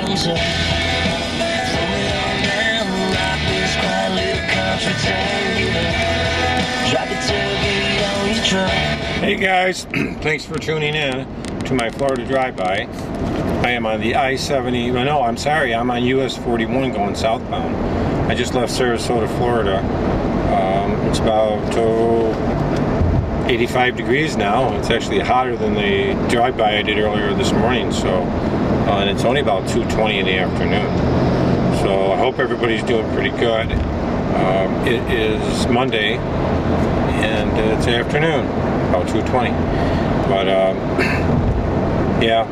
closer. Throw it on down, rock this quiet little country triangular. Drop the tailgate on your truck. Hey guys, thanks for tuning in to my Florida drive-by. I am on the I-70, no, I'm sorry, I'm on US 41 going southbound. I just left Sarasota, Florida. It's about 85 degrees now. It's actually hotter than the drive-by I did earlier this morning, so, and it's only about 2:20 in the afternoon. So I hope everybody's doing pretty good. It is Monday, and it's afternoon, about 2:20. But yeah,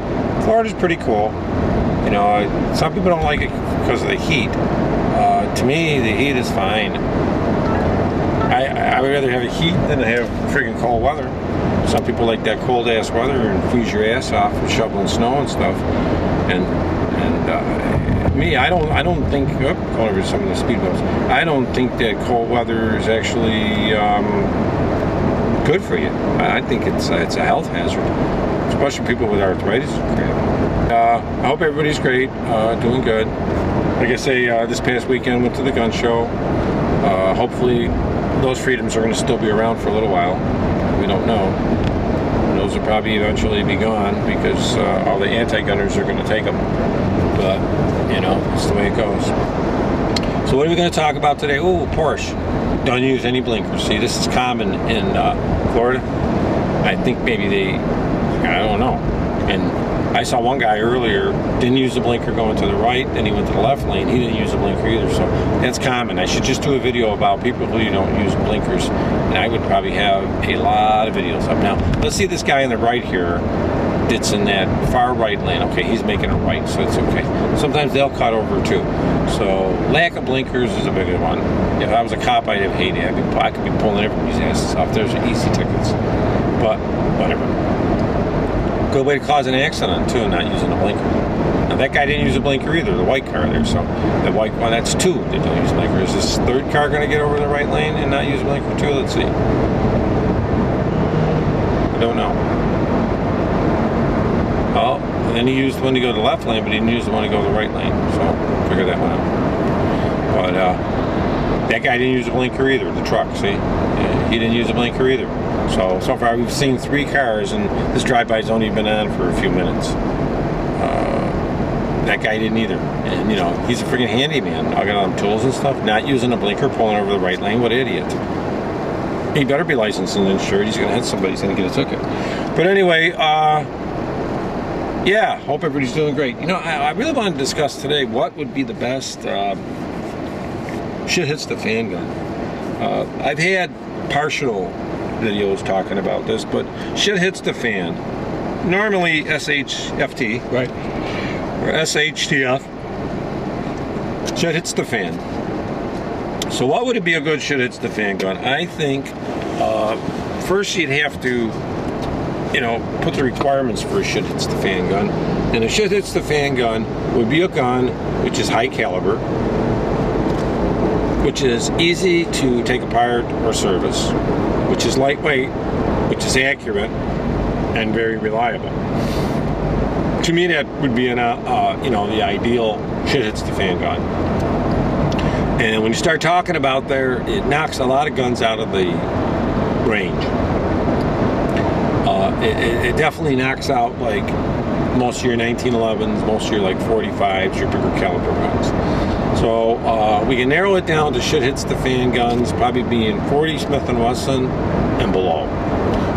Florida's pretty cool. You know, some people don't like it because of the heat. To me, the heat is fine. I would rather have a heat than to have friggin' cold weather. Some people like that cold ass weather and freeze your ass off with shoveling snow and stuff. And me, I don't think. Oh, going over some of the speed bumps. I don't think that cold weather is actually good for you. I think it's a health hazard, especially people with arthritis. I hope everybody's great, doing good. Like I say, this past weekend went to the gun show. Hopefully those freedoms are going to still be around for a little while. We don't know. And those will probably eventually be gone because all the anti-gunners are going to take them. But, you know, that's the way it goes. So what are we going to talk about today? Oh, Porsche. Don't use any blinkers. See, this is common in Florida. I think maybe I don't know. And I saw one guy earlier, didn't use the blinker going to the right, then he went to the left lane, he didn't use the blinker either, so that's common. I should just do a video about people who don't use blinkers, and I would probably have a lot of videos up. Now, let's see this guy on the right here that's in that far right lane. Okay, he's making a right, so it's okay. Sometimes they'll cut over too. So, lack of blinkers is a big one. If I was a cop, I'd have hated it. I could be pulling everybody's asses off. There's easy tickets. But, whatever. Good way to cause an accident too, not using a blinker. Now that guy didn't use a blinker either, the white car there, so the white one, that's two that don't use a blinker. Is this third car going to get over the right lane and not use a blinker too? Let's see. I don't know. Oh, and then he used one to go to the left lane, but he didn't use the one to go to the right lane, so figure that one out. But that guy didn't use a blinker either, the truck, see? He didn't use a blinker either. So far we've seen 3 cars, and this drive-by's only been on for a few minutes. That guy didn't either. And, you know, he's a freaking handyman. I got all them tools and stuff, not using a blinker, pulling over the right lane. What an idiot. He better be licensed and insured. He's going to hit somebody. He's going to get a ticket. But anyway, yeah, hope everybody's doing great. You know, I really want to discuss today what would be the best shit hits the fan gun. I've had partial videos talking about this, but shit hits the fan. Normally SHFT, right, or SHTF. Shit hits the fan. So what would it be a good shit hits the fan gun? I think first you'd have to, you know, put the requirements for a shit hits the fan gun. And a shit hits the fan gun would be a gun which is high caliber, which is easy to take apart or service, which is lightweight, which is accurate, and very reliable. To me, that would be an, you know, the ideal shit hits the fan gun. And when you start talking about there, it knocks a lot of guns out of the range. It definitely knocks out like most of your 1911s, most of your like 45s, your bigger caliber guns. So we can narrow it down to shit hits the fan guns, probably being 40 Smith & Wesson and below.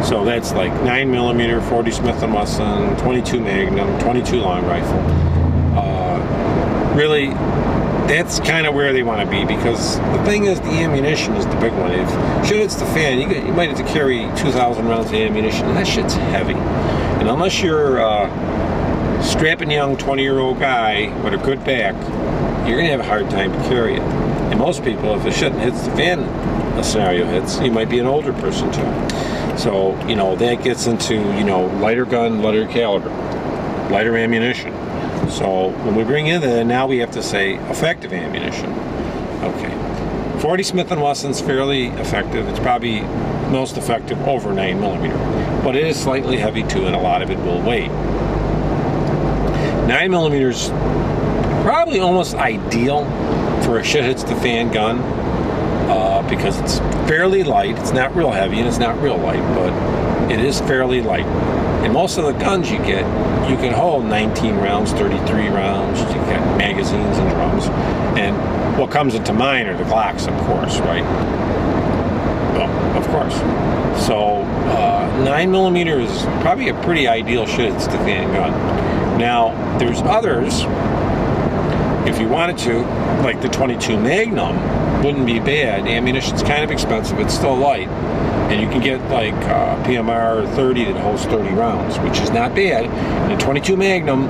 So that's like 9mm, 40 Smith & Wesson, 22 Magnum, 22 long rifle. Really, that's kind of where they want to be, because the thing is, the ammunition is the big one. If shit hits the fan, you might have to carry 2,000 rounds of ammunition, and that shit's heavy. And unless you're a strapping young 20-year-old guy with a good back, you're going to have a hard time to carry it. And most people, if a shit hits the fan, a scenario hits, you might be an older person too. So, you know, that gets into, you know, lighter gun, lighter caliber, lighter ammunition. So when we bring in there, now we have to say effective ammunition. Okay. 40 Smith & Wesson's fairly effective. It's probably most effective over 9mm. But it is slightly heavy too, and a lot of it will weigh. 9mm probably almost ideal for a shit hits the fan gun because it's fairly light. It's not real heavy and it's not real light, but it is fairly light. And most of the guns you get, you can hold 19 rounds, 33 rounds. You get magazines and drums. And what comes into mind are the Glocks, of course, right? Well, of course. So 9mm is probably a pretty ideal shit hits the fan gun. Now, there's others, if you wanted to, like the 22 Magnum, wouldn't be bad. The ammunition's kind of expensive, it's still light. And you can get like PMR 30 that holds 30 rounds, which is not bad. And the 22 Magnum,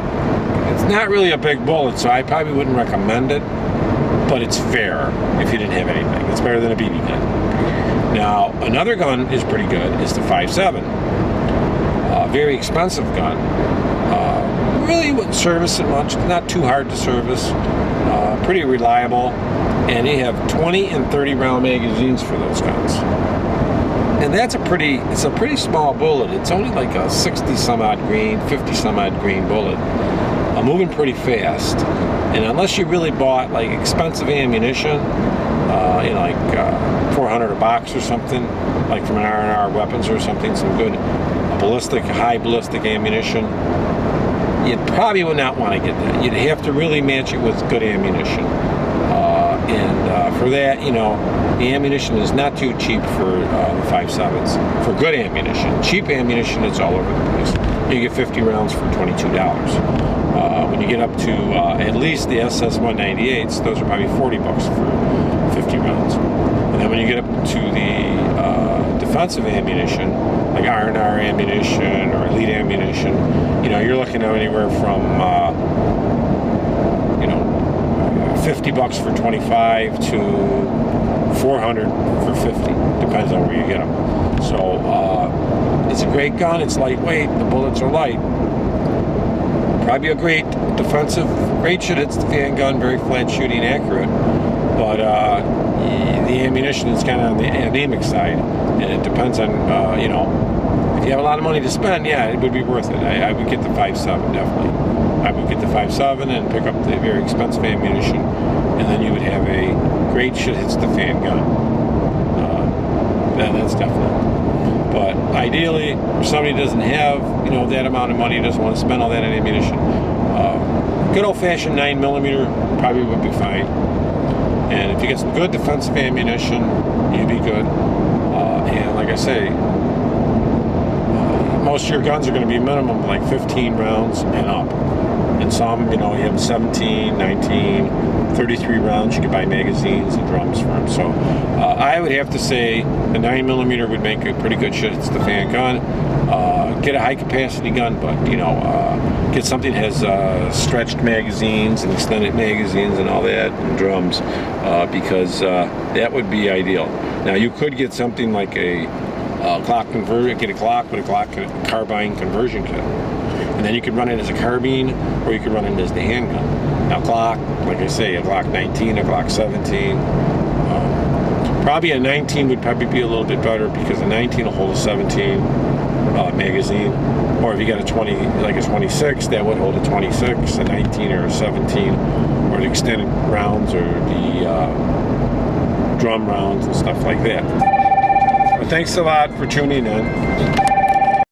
it's not really a big bullet, so I probably wouldn't recommend it, but it's fair if you didn't have anything. It's better than a BB gun. Now, another gun is pretty good, is the 5.7. Very expensive gun. Really wouldn't service it much, not too hard to service. Pretty reliable. And they have 20 and 30 round magazines for those guns. And it's a pretty small bullet. It's only like a 60 some odd grain, 50 some odd grain bullet. Moving pretty fast. And unless you really bought like expensive ammunition, like 400 a box or something, like from an R&R Weapons or something, some good high ballistic ammunition, you probably would not want to get that. You'd have to really match it with good ammunition. For that, the ammunition is not too cheap for the 5.7s. For good ammunition. Cheap ammunition, it's all over the place. You get 50 rounds for $22. When you get up to at least the SS-198s, those are probably 40 bucks for 50 rounds. And then when you get up to the defensive ammunition, like R&R ammunition or elite ammunition, you're looking at anywhere from 50 bucks for 25 to 400 for 50. Depends on where you get them. So it's a great gun. It's lightweight. The bullets are light. Probably a great defensive, great shit hits the fan gun, very flat shooting, accurate. But the ammunition is kind of on the anemic side, and it depends on if you have a lot of money to spend, yeah, it would be worth it. I would get the 5.7 definitely. I would get the 5.7 and pick up the very expensive ammunition, and then you would have a great shit hits the fan gun. That's definitely. But ideally, if somebody doesn't have that amount of money, doesn't want to spend all that on ammunition, good old-fashioned 9mm probably would be fine. And if you get some good defensive ammunition, you'd be good. And like I say, most of your guns are going to be minimum like 15 rounds and up. And some, you have 17, 19, 33 rounds. You can buy magazines and drums for them. So I would have to say the 9mm would make a pretty good shit. It's the fan gun. Get a high capacity gun, but get something that has stretched magazines and extended magazines and all that, and drums, because that would be ideal. Now you could get something like a Glock converter, get a Glock with a Glock carbine conversion kit. And then you could run it as a carbine, or you could run it as the handgun. Now Glock, like I say, a Glock 19, a Glock 17. Probably a 19 would probably be a little bit better, because a 19 will hold a 17 magazine. Or if you got a 20, like a 26, that would hold a 26, a 19 or a 17, or the extended rounds or the drum rounds and stuff like that. But thanks a lot for tuning in.